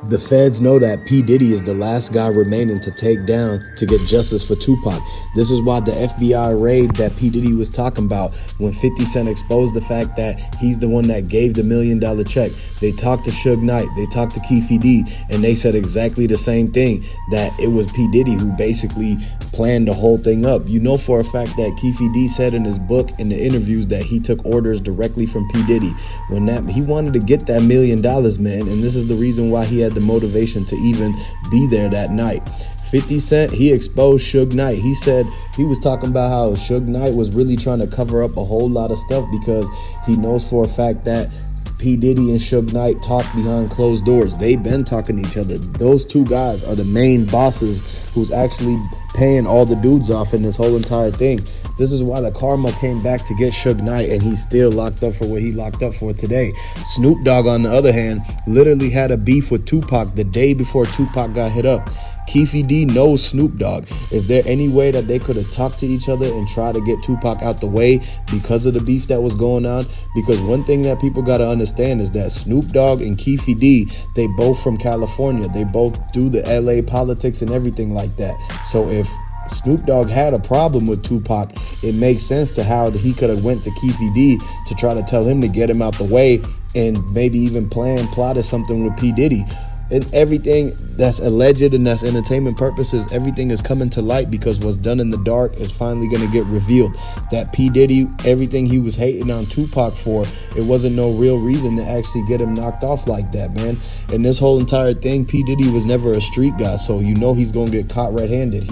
The feds know that P. Diddy is the last guy remaining to take down to get justice for Tupac. This is why the FBI raid that P. Diddy was talking about when 50 Cent exposed the fact that he's the one that gave the $1 million check. They talked to Suge Knight, they talked to Keefe, and they said exactly the same thing, that it was P. Diddy who basically planned the whole thing up. You know for a fact that Keefe said in his book, in the interviews, that he took orders directly from P. Diddy. When that he wanted to get that $1 million, man, and this is the reason why he had the motivation to even be there that night. 50 Cent, he exposed Suge Knight. He said he was talking about how Suge Knight was really trying to cover up a whole lot of stuff because he knows for a fact that P. Diddy and Suge Knight talk behind closed doors. They've been talking to each other. Those two guys are the main bosses who's actually paying all the dudes off in this whole entire thing. This is why the karma came back to get Suge Knight, and he's still locked up for what he locked up for today. Snoop Dogg, on the other hand, literally had a beef with Tupac the day before Tupac got hit up. Keefe knows Snoop Dogg. Is there any way that they could have talked to each other and tried to get Tupac out the way because of the beef that was going on? Because one thing that people got to understand is that Snoop Dogg and Keefe, they both from California. They both do the LA politics and everything like that. So if Snoop Dogg had a problem with Tupac, it makes sense to how he could have went to Keefe to try to tell him to get him out the way and maybe even plotted something with P. Diddy. And everything that's alleged and that's entertainment purposes, everything is coming to light because what's done in the dark is finally going to get revealed. That P. Diddy, everything he was hating on Tupac for, it wasn't no real reason to actually get him knocked off like that, man. And this whole entire thing, P. Diddy was never a street guy, so you know he's going to get caught red-handed.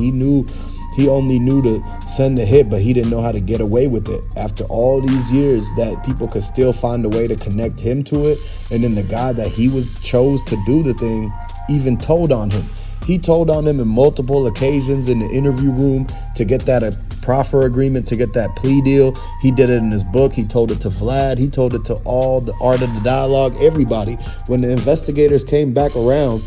He only knew to send a hit, but he didn't know how to get away with it. After all these years that people could still find a way to connect him to it, and then the guy that he chose to do the thing even told on him. He told on him in multiple occasions in the interview room to get that proffer agreement, to get that plea deal. He did it in his book. He told it to Vlad. He told it to all the Art of the Dialogue, everybody. When the investigators came back around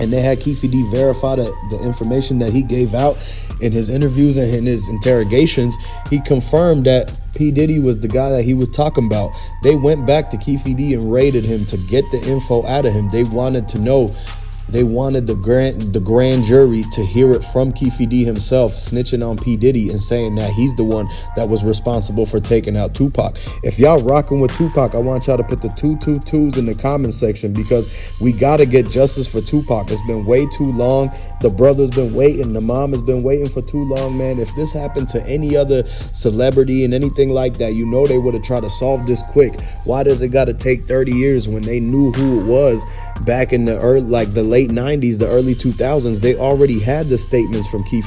and they had Keefe verify the information that he gave out in his interviews and in his interrogations, he confirmed that P. Diddy was the guy that he was talking about. They went back to Keefe and raided him to get the info out of him. They wanted to know. They wanted the grand jury to hear it from Keefe himself, snitching on P. Diddy and saying that he's the one that was responsible for taking out Tupac. If y'all rocking with Tupac, I want y'all to put the 222s in the comment section because we got to get justice for Tupac. It's been way too long. The brother's been waiting. The mom has been waiting for too long, man. If this happened to any other celebrity and anything like that, you know they would have tried to solve this quick. Why does it got to take 30 years when they knew who it was back in the late 90s, the early 2000s? They already had the statements from Keefe.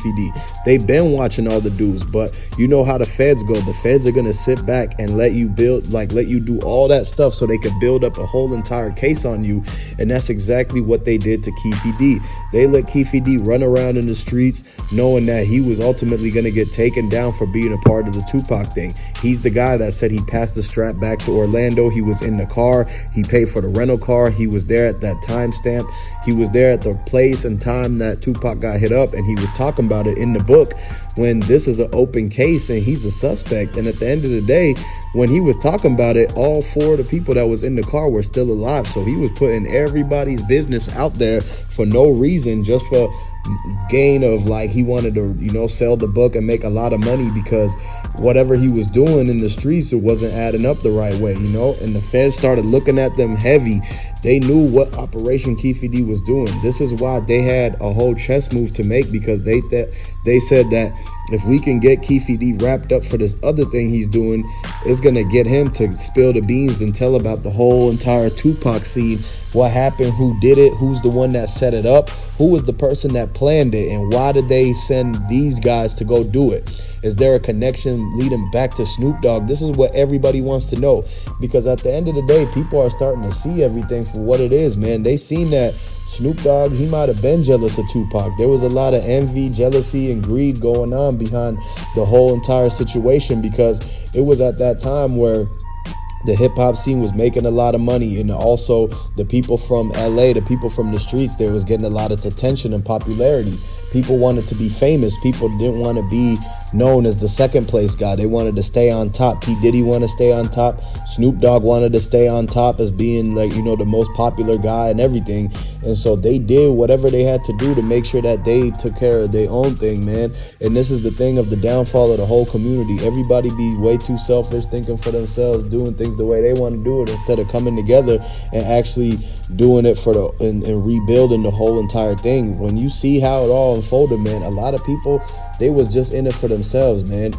They've been watching all the dudes, but you know how the feds go. The feds are gonna sit back and let you do all that stuff so they could build up a whole entire case on you. And that's exactly what they did to Keefe. They let Keefe run around in the streets knowing that he was ultimately gonna get taken down for being a part of the Tupac thing. He's the guy that said he passed the strap back to Orlando. He was in the car. He paid for the rental car. He was there at that timestamp. He was there at the place and time that Tupac got hit up, and he was talking about it in the book when this is an open case and he's a suspect. And at the end of the day, when he was talking about it, all four of the people that was in the car were still alive. So he was putting everybody's business out there for no reason, just for gain of he wanted to sell the book and make a lot of money because whatever he was doing in the streets, it wasn't adding up the right way, and the feds started looking at them heavy. They knew what Operation Keefe was doing. This is why they had a whole chess move to make, because they said that if we can get Keefe wrapped up for this other thing he's doing, it's gonna get him to spill the beans and tell about the whole entire Tupac scene. What happened, who did it, who's the one that set it up, who was the person that planned it, and why did they send these guys to go do it? Is there a connection leading back to Snoop Dogg? This is what everybody wants to know, because at the end of the day, people are starting to see everything for what it is, man. They seen that Snoop Dogg, he might have been jealous of Tupac. There was a lot of envy, jealousy, and greed going on behind the whole entire situation, because it was at that time where the hip-hop scene was making a lot of money, and also the people from LA, the people from the streets, they was getting a lot of attention and popularity. People wanted to be famous. People didn't want to be known as the second place guy. They wanted to stay on top. P. Diddy wanted to stay on top. Snoop Dogg wanted to stay on top as being like, you know, the most popular guy and everything. And so they did whatever they had to do to make sure that they took care of their own thing, man. And this is the thing of the downfall of the whole community. Everybody be way too selfish, thinking for themselves, doing things the way they want to do it, instead of coming together and actually doing it for the and rebuilding the whole entire thing. When you see how it all unfolded, man, a lot of people, they was just in it for themselves, man.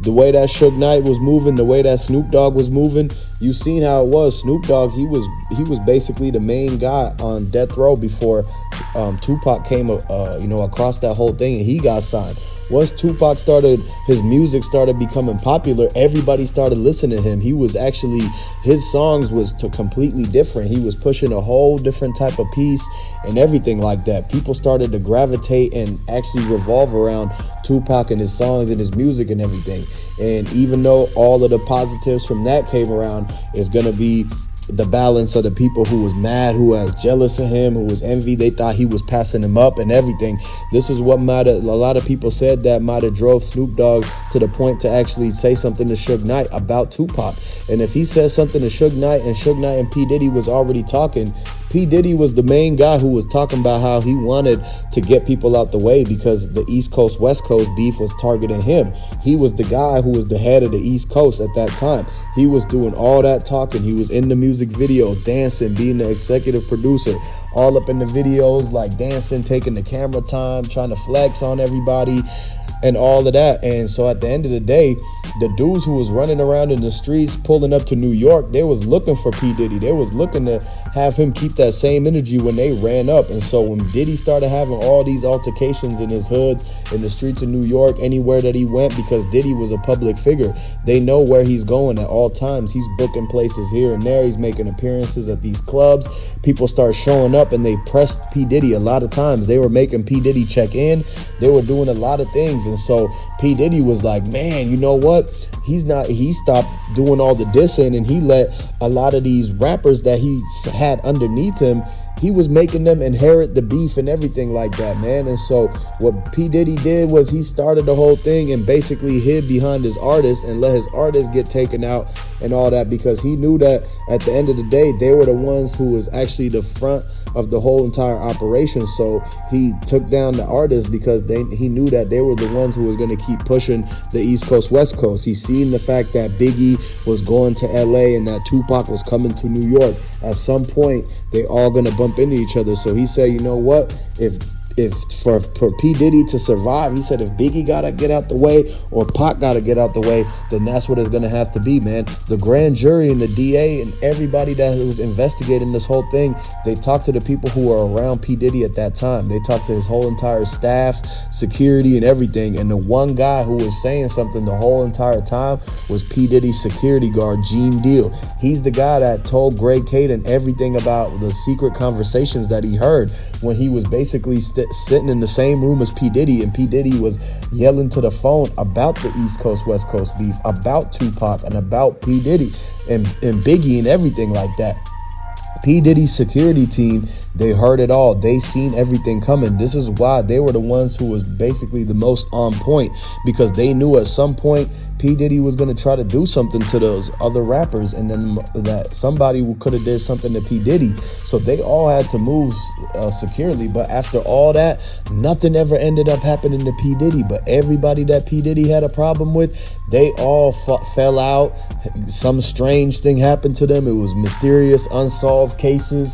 The way that Suge Knight was moving, the way that Snoop Dogg was moving, you seen how it was. Snoop Dogg, he was basically the main guy on death row before Tupac came across that whole thing and he got signed. Once Tupac his music started becoming popular, everybody started listening to him. He was actually, his songs was completely different. He was pushing a whole different type of piece and everything like that. People started to gravitate and actually revolve around Tupac and his songs and his music and everything. And even though all of the positives from that came around, it's going to be the balance of the people who was mad, who was jealous of him, who was envy. They thought he was passing them up and everything. This is what a lot of people said that might have drove Snoop Dogg to the point to actually say something to Suge Knight about Tupac. And if he said something to Suge Knight and P. Diddy was already talking, P. Diddy was the main guy who was talking about how he wanted to get people out the way because the East Coast, West Coast beef was targeting him. He was the guy who was the head of the East Coast at that time. He was doing all that talking. He was in the music videos, dancing, being the executive producer, all up in the videos, like dancing, taking the camera time, trying to flex on everybody and all of that. And so at the end of the day, the dudes who was running around in the streets pulling up to New York, they was looking for P. Diddy. They was looking to have him keep that same energy when they ran up. And so when Diddy started having all these altercations in his hoods, in the streets of New York, anywhere that he went, because Diddy was a public figure, they know where he's going at all times. He's booking places here and there. He's making appearances at these clubs. People start showing up and they pressed P. Diddy a lot of times. They were making P. Diddy check in. They were doing a lot of things. And so P. Diddy was like, man, you know what? He stopped doing all the dissing and he let a lot of these rappers that he had underneath him, he was making them inherit the beef and everything like that, man. And so what P. Diddy did was he started the whole thing and basically hid behind his artists and let his artists get taken out and all that, because he knew that at the end of the day, they were the ones who was actually the front of the whole entire operation. So he took down the artists because he knew that they were the ones who was going to keep pushing the East Coast, West Coast. He seen the fact that Biggie was going to LA and that Tupac was coming to New York. At some point, they all going to bump into each other. So he said, you know what? If for P. Diddy to survive, he said if Biggie gotta get out the way or Pac gotta get out the way, then that's what it's gonna have to be, man. The grand jury and the DA and everybody that was investigating this whole thing, they talked to the people who were around P. Diddy at that time. They talked to his whole entire staff, security and everything. And the one guy who was saying something the whole entire time was P. Diddy's security guard, Gene Deal. He's the guy that told Greg Caden everything about the secret conversations that he heard when he was basically sitting in the same room as P. Diddy, and P. Diddy was yelling to the phone about the East Coast, West Coast beef, about Tupac and about P. Diddy and Biggie and everything like that. P. Diddy's security team, they heard it all. They seen everything coming. This is why they were the ones who was basically the most on point, because they knew at some point P. Diddy was going to try to do something to those other rappers, and then that somebody could have did something to P. Diddy. So they all had to move securely. But after all that, nothing ever ended up happening to P. Diddy. But everybody that P. Diddy had a problem with, they all fell out. Some strange thing happened to them. It was mysterious, unsolved cases,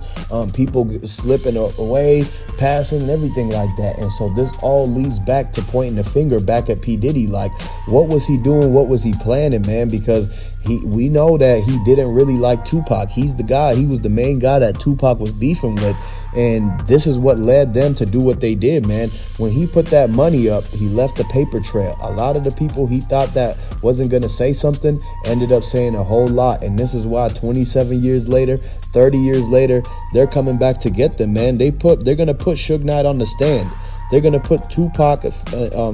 people slipping away, passing, and everything like that. And so this all leads back to pointing the finger back at P. Diddy. Like, what was he doing? What was he planning, man? Because we know that he didn't really like Tupac. He's the guy. He was the main guy that Tupac was beefing with. And this is what led them to do what they did, man. When he put that money up, he left a paper trail. A lot of the people he thought that wasn't going to say something ended up saying a whole lot. And this is why 27 years later, 30 years later, they're coming back to get them, man. They're going to put Suge Knight on the stand. They're going to put Tupac,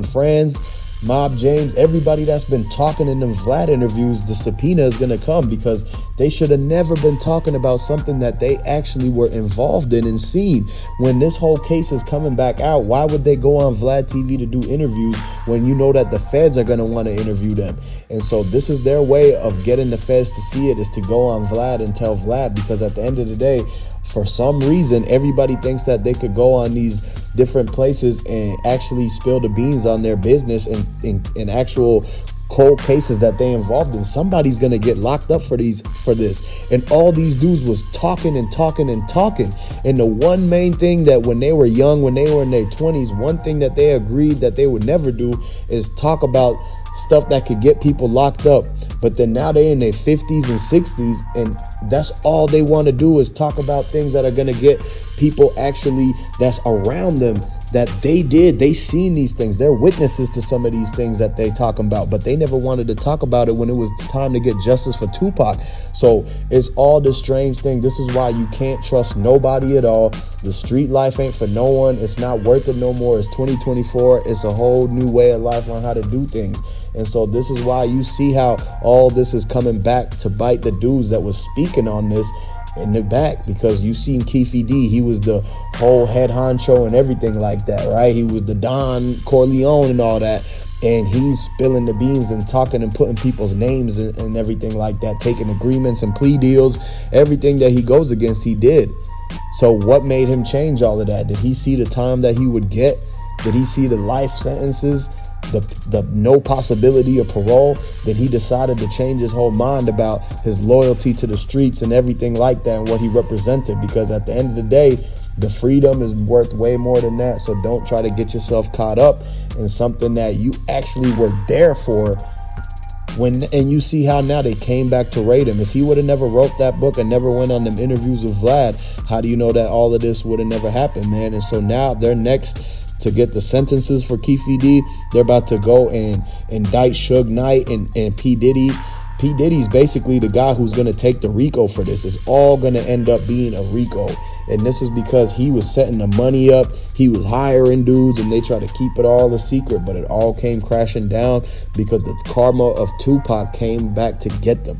friends, Mob James, everybody that's been talking in them Vlad interviews, the subpoena is going to come because they should have never been talking about something that they actually were involved in and seen. When this whole case is coming back out, why would they go on Vlad TV to do interviews when you know that the feds are going to want to interview them? And so this is their way of getting the feds to see it, is to go on Vlad and tell Vlad, because at the end of the day, for some reason, everybody thinks that they could go on these different places and actually spill the beans on their business and in actual cold cases that they involved in. Somebody's gonna get locked up for this. And all these dudes was talking and talking and talking. And the one main thing that when they were young, when they were in their 20s, one thing that they agreed that they would never do is talk about stuff that could get people locked up. But then now they're in their 50s and 60s, and that's all they want to do is talk about things that are going to get people actually that's around them, that they seen these things. They're witnesses to some of these things that they talking about, but they never wanted to talk about it when it was time to get justice for Tupac. So it's all this strange thing. This is why you can't trust nobody at all. The street life ain't for no one. It's not worth it no more. It's 2024. It's a whole new way of life on how to do things. And so this is why you see how all this is coming back to bite the dudes that was speaking on this in the back, because you seen Keefe D, he was the whole head honcho and everything like that, right? He was the Don Corleone and all that, and he's spilling the beans and talking and putting people's names and everything like that, taking agreements and plea deals. Everything that he goes against, he did. So what made him change all of that? Did he see the time that he would get? Did he see the life sentences, the no possibility of parole? That he decided to change his whole mind about his loyalty to the streets and everything like that and what he represented? Because at the end of the day, the freedom is worth way more than that. So don't try to get yourself caught up in something that you actually were there for. And you see how now they came back to raid him. If he would have never wrote that book and never went on them interviews with Vlad, how do you know that all of this would have never happened, man? And so now they're next to get the sentences for Keefe D. They're about to go and indict Suge Knight and P. Diddy. P. Diddy's basically the guy who's going to take the RICO for this. It's all going to end up being a RICO. And this is because he was setting the money up. He was hiring dudes, and they tried to keep it all a secret. But it all came crashing down because the karma of Tupac came back to get them.